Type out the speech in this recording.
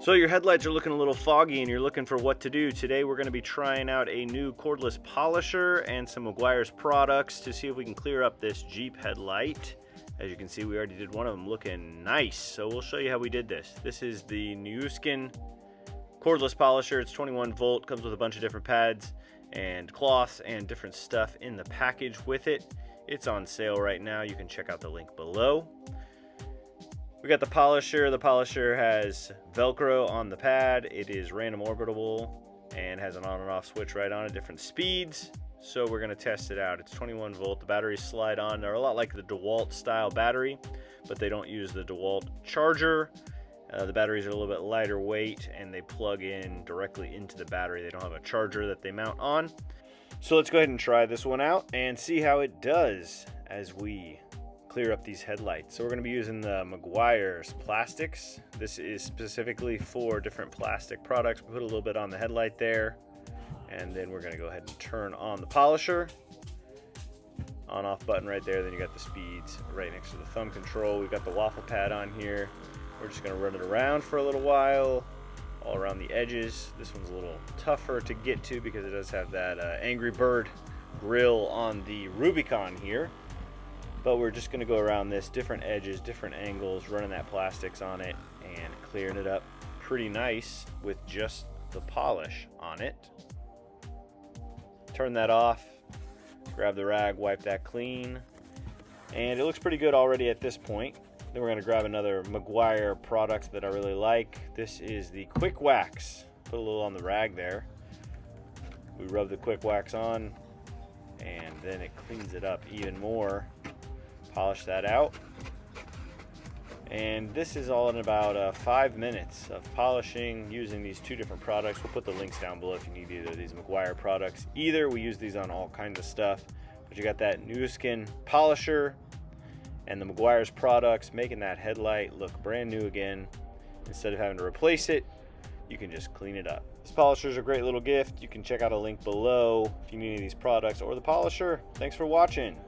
So your headlights are looking a little foggy and you're looking for what to do. Today we're going to be trying out a new cordless polisher and some Meguiar's products to see if we can clear up this Jeep headlight. As you can see, we already did one of them looking nice. So we'll show you how we did this. This is the Niusken cordless polisher. It's 21 volt, comes with a bunch of different pads and cloths and different stuff in the package with it. It's on sale right now. You can check out the link below. We got the polisher. The polisher has Velcro on the pad. It is random orbitable and has an on and off switch right on at different speeds. So we're going to test it out. It's 21 volt. The batteries slide on. They're a lot like the DeWalt style battery, but they don't use the DeWalt charger. The batteries are a little bit lighter weight and they plug in directly into the battery. They don't have a charger that they mount on. So let's go ahead and try this one out and see how it does as we clear up these headlights. So we're going to be using the Meguiar's PlastX. This is specifically for different plastic products. We put a little bit on the headlight there, and then we're going to go ahead and turn on the polisher. On off button right there. Then you got the speeds right next to the thumb control. We've got the waffle pad on here. We're just going to run it around for a little while, all around the edges. This one's a little tougher to get to because it does have that Angry Bird grill on the Rubicon here. But we're just going to go around this, different edges, different angles, running that PlastX on it and clearing it up pretty nice with just the polish on it. Turn that off, grab the rag, wipe that clean, and it looks pretty good already at this point. Then we're going to grab another Meguiar product that I really like. This is the Quick Wax. Put a little on the rag there. We rub the Quick Wax on and then it cleans it up even more. Polish that out, and this is all in about 5 minutes of polishing using these two different products. We'll put the links down below if you need either of these Meguiar products. We use these on all kinds of stuff, but you got that Niusken Polisher and the Meguiar's products making that headlight look brand new again. Instead of having to replace it, you can just clean it up. This polisher is a great little gift. You can check out a link below if you need any of these products or the polisher. Thanks for watching.